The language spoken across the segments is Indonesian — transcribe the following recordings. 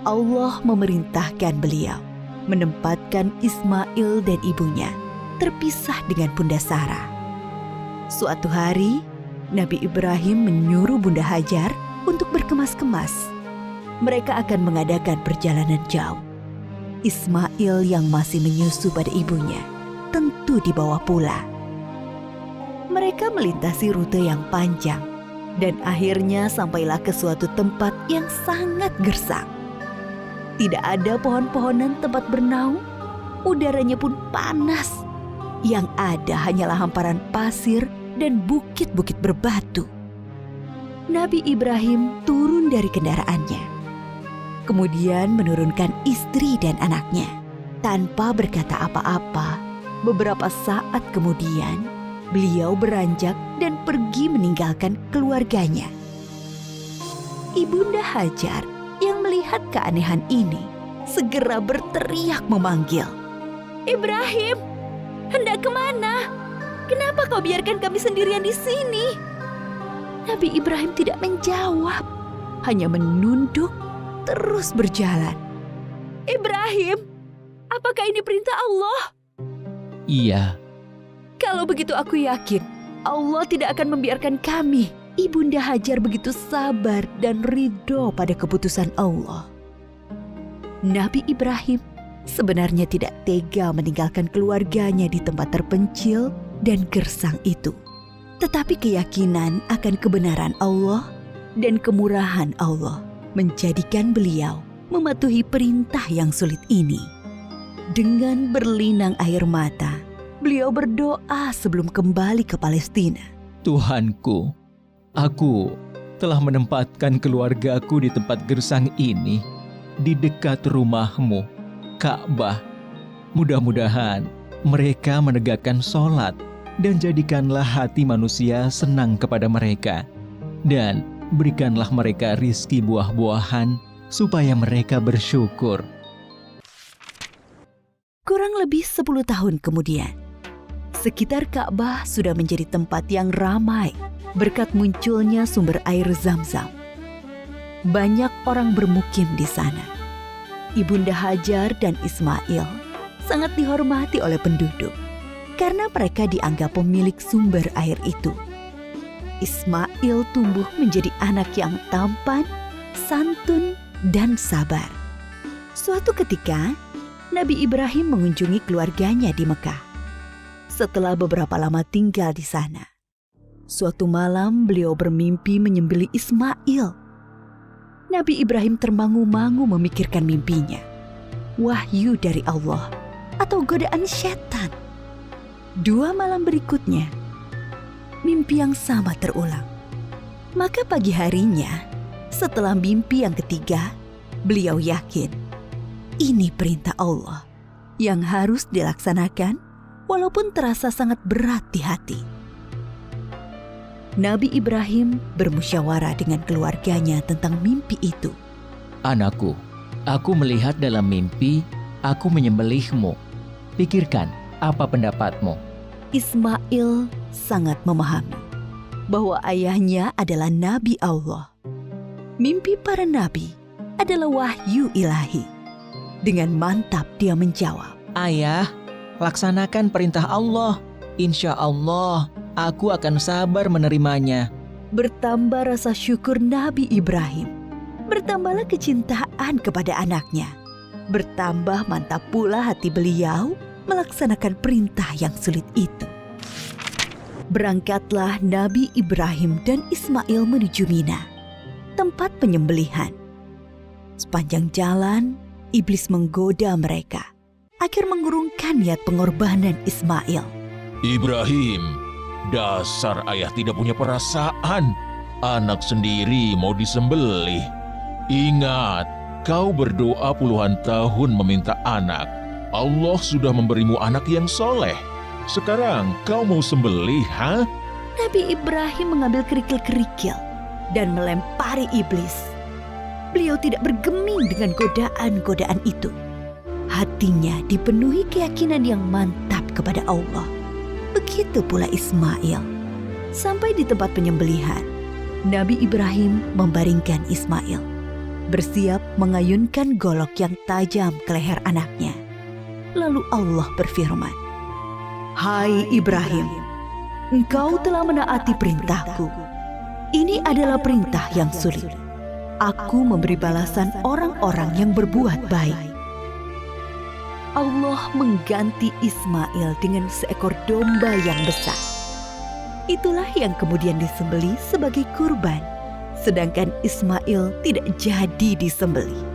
Allah memerintahkan beliau menempatkan Ismail dan ibunya terpisah dengan Bunda Sarah. Suatu hari, Nabi Ibrahim menyuruh Bunda Hajar untuk berkemas-kemas. Mereka akan mengadakan perjalanan jauh. Ismail yang masih menyusu pada ibunya tentu dibawa pula. Mereka melintasi rute yang panjang dan akhirnya sampailah ke suatu tempat yang sangat gersang. Tidak ada pohon-pohonan tempat bernaung, udaranya pun panas. Yang ada hanyalah hamparan pasir dan bukit-bukit berbatu. Nabi Ibrahim turun dari kendaraannya, kemudian menurunkan istri dan anaknya. Tanpa berkata apa-apa, beberapa saat kemudian, beliau beranjak dan pergi meninggalkan keluarganya. Ibunda Hajar yang melihat keanehan ini segera berteriak memanggil, "Ibrahim, hendak kemana? Kenapa kau biarkan kami sendirian di sini?" Nabi Ibrahim tidak menjawab, hanya menunduk terus berjalan. "Ibrahim, apakah ini perintah Allah?" Iya. "Kalau begitu aku yakin Allah tidak akan membiarkan kami." Ibunda Hajar begitu sabar dan ridho pada keputusan Allah. Nabi Ibrahim sebenarnya tidak tega meninggalkan keluarganya di tempat terpencil dan gersang itu. Tetapi keyakinan akan kebenaran Allah dan kemurahan Allah menjadikan beliau mematuhi perintah yang sulit ini. Dengan berlinang air mata, beliau berdoa sebelum kembali ke Palestina. Tuhanku, aku telah menempatkan keluargaku di tempat gersang ini, di dekat rumah-Mu, Ka'bah. Mudah-mudahan mereka menegakkan sholat dan jadikanlah hati manusia senang kepada mereka. Dan berikanlah mereka rizki buah-buahan supaya mereka bersyukur. Kurang lebih 10 tahun kemudian, sekitar Ka'bah sudah menjadi tempat yang ramai berkat munculnya sumber air Zam-Zam. Banyak orang bermukim di sana. Ibunda Hajar dan Ismail sangat dihormati oleh penduduk karena mereka dianggap pemilik sumber air itu. Ismail tumbuh menjadi anak yang tampan, santun, dan sabar. Suatu ketika, Nabi Ibrahim mengunjungi keluarganya di Mekah. Setelah beberapa lama tinggal di sana, suatu malam beliau bermimpi menyembelih Ismail. Nabi Ibrahim termangu-mangu memikirkan mimpinya. Wahyu dari Allah atau godaan setan? 2 malam berikutnya, mimpi yang sama terulang. Maka pagi harinya, setelah mimpi yang ketiga, beliau yakin ini perintah Allah yang harus dilaksanakan walaupun terasa sangat berat di hati. Nabi Ibrahim bermusyawarah dengan keluarganya tentang mimpi itu. Anakku, aku melihat dalam mimpi, aku menyembelihmu. Pikirkan, apa pendapatmu? Ismail sangat memahami bahwa ayahnya adalah Nabi Allah. Mimpi para nabi adalah wahyu ilahi. Dengan mantap dia menjawab, Ayah, laksanakan perintah Allah. Insya Allah, aku akan sabar menerimanya. Bertambah rasa syukur Nabi Ibrahim. Bertambahlah kecintaan kepada anaknya. Bertambah mantap pula hati beliau melaksanakan perintah yang sulit itu. Berangkatlah Nabi Ibrahim dan Ismail menuju Mina, tempat penyembelihan. Sepanjang jalan, iblis menggoda mereka agar mengurungkan niat pengorbanan Ismail. Ibrahim, dasar ayah tidak punya perasaan. Anak sendiri mau disembelih. Ingat, kau berdoa puluhan tahun meminta anak. Allah sudah memberimu anak yang soleh. Sekarang kau mau sembelih, ha? Nabi Ibrahim mengambil kerikil-kerikil dan melempari iblis. Beliau tidak bergeming dengan godaan-godaan itu. Hatinya dipenuhi keyakinan yang mantap kepada Allah. Begitu pula Ismail. Sampai di tempat penyembelihan, Nabi Ibrahim membaringkan Ismail, bersiap mengayunkan golok yang tajam ke leher anaknya. Lalu Allah berfirman, "Hai Ibrahim, engkau telah menaati perintahku. Ini adalah perintah yang sulit. Aku memberi balasan orang-orang yang berbuat baik." Allah mengganti Ismail dengan seekor domba yang besar. Itulah yang kemudian disembelih sebagai kurban, sedangkan Ismail tidak jadi disembelih.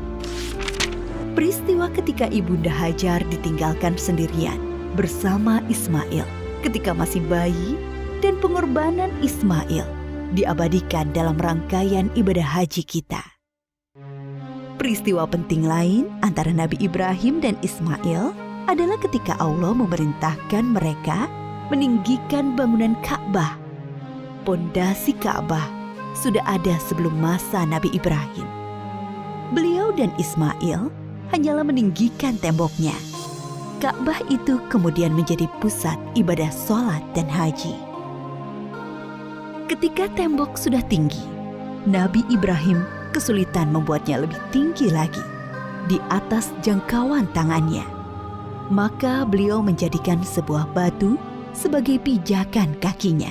Peristiwa ketika Ibunda Hajar ditinggalkan sendirian bersama Ismail ketika masih bayi dan pengorbanan Ismail diabadikan dalam rangkaian ibadah haji kita. Peristiwa penting lain antara Nabi Ibrahim dan Ismail adalah ketika Allah memerintahkan mereka meninggikan bangunan Ka'bah. Pondasi Ka'bah sudah ada sebelum masa Nabi Ibrahim. Beliau dan Ismail hanyalah meninggikan temboknya. Ka'bah itu kemudian menjadi pusat ibadah sholat dan haji. Ketika tembok sudah tinggi, Nabi Ibrahim kesulitan membuatnya lebih tinggi lagi, di atas jangkauan tangannya. Maka beliau menjadikan sebuah batu sebagai pijakan kakinya.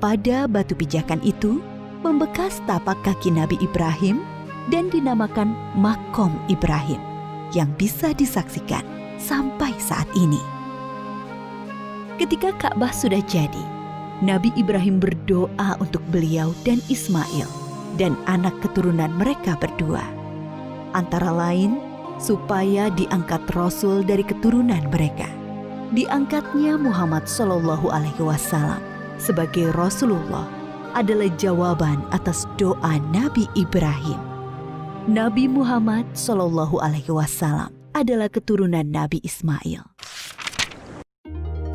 Pada batu pijakan itu membekas tapak kaki Nabi Ibrahim dan dinamakan Makom Ibrahim yang bisa disaksikan sampai saat ini. Ketika Ka'bah sudah jadi, Nabi Ibrahim berdoa untuk beliau dan Ismail dan anak keturunan mereka berdua. Antara lain, supaya diangkat Rasul dari keturunan mereka. Diangkatnya Muhammad SAW sebagai Rasulullah adalah jawaban atas doa Nabi Ibrahim. Nabi Muhammad SAW adalah keturunan Nabi Ismail.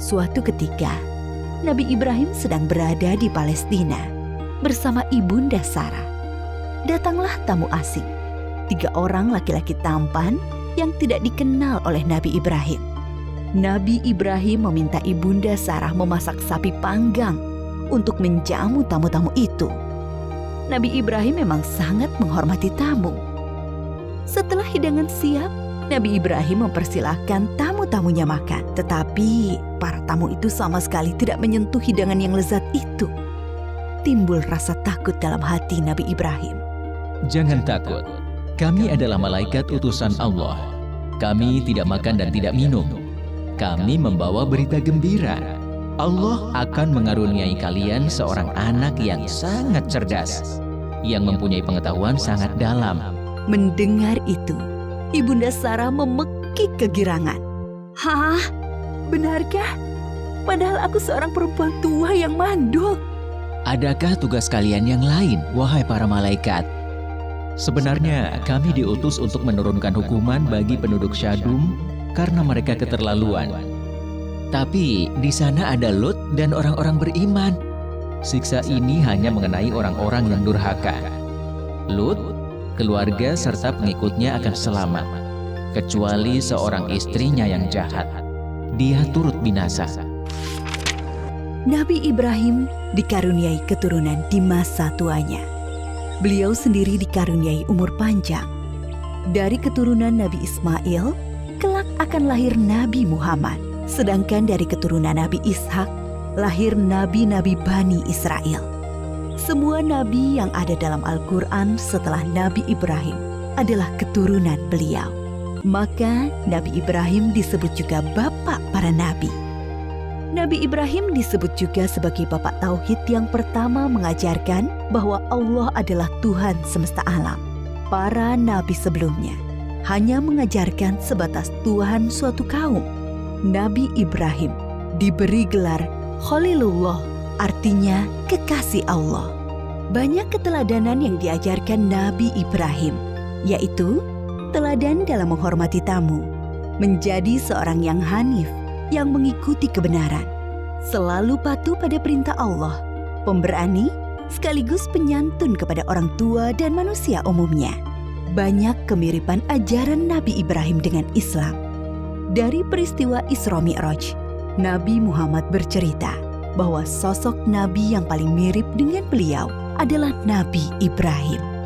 Suatu ketika, Nabi Ibrahim sedang berada di Palestina bersama Ibunda Sarah. Datanglah tamu asing, 3 orang laki-laki tampan yang tidak dikenal oleh Nabi Ibrahim. Nabi Ibrahim meminta Ibunda Sarah memasak sapi panggang untuk menjamu tamu-tamu itu. Nabi Ibrahim memang sangat menghormati tamu. Setelah hidangan siap, Nabi Ibrahim mempersilahkan tamu-tamunya makan. Tetapi para tamu itu sama sekali tidak menyentuh hidangan yang lezat itu. Timbul rasa takut dalam hati Nabi Ibrahim. Jangan takut, kami adalah malaikat utusan Allah. Kami tidak makan dan tidak minum. Kami membawa berita gembira. Allah akan mengaruniai kalian seorang anak yang sangat cerdas, yang mempunyai pengetahuan sangat dalam. Mendengar itu, Ibunda Sarah memekik kegirangan. "Hah? Benarkah? Padahal aku seorang perempuan tua yang mandul." Adakah tugas kalian yang lain, wahai para malaikat? Sebenarnya kami diutus untuk menurunkan hukuman bagi penduduk Syadum karena mereka keterlaluan. Tapi di sana ada Lut dan orang-orang beriman. Siksa ini hanya mengenai orang-orang yang durhaka. Lut, keluarga serta pengikutnya akan selamat, kecuali seorang istrinya yang jahat. Dia turut binasa. Nabi Ibrahim dikaruniai keturunan di masa tuanya. Beliau sendiri dikaruniai umur panjang. Dari keturunan Nabi Ismail, kelak akan lahir Nabi Muhammad. Sedangkan dari keturunan Nabi Ishak, lahir nabi-nabi Bani Israel. Semua nabi yang ada dalam Al-Quran setelah Nabi Ibrahim adalah keturunan beliau. Maka Nabi Ibrahim disebut juga bapak para nabi. Nabi Ibrahim disebut juga sebagai bapak tauhid yang pertama mengajarkan bahwa Allah adalah Tuhan semesta alam. Para nabi sebelumnya hanya mengajarkan sebatas Tuhan suatu kaum. Nabi Ibrahim diberi gelar Khalilullah, artinya kekasih Allah. Banyak keteladanan yang diajarkan Nabi Ibrahim, yaitu teladan dalam menghormati tamu, menjadi seorang yang hanif, yang mengikuti kebenaran, selalu patuh pada perintah Allah, pemberani, sekaligus penyantun kepada orang tua dan manusia umumnya. Banyak kemiripan ajaran Nabi Ibrahim dengan Islam. Dari peristiwa Isra Mi'raj, Nabi Muhammad bercerita bahwa sosok nabi yang paling mirip dengan beliau adalah Nabi Ibrahim.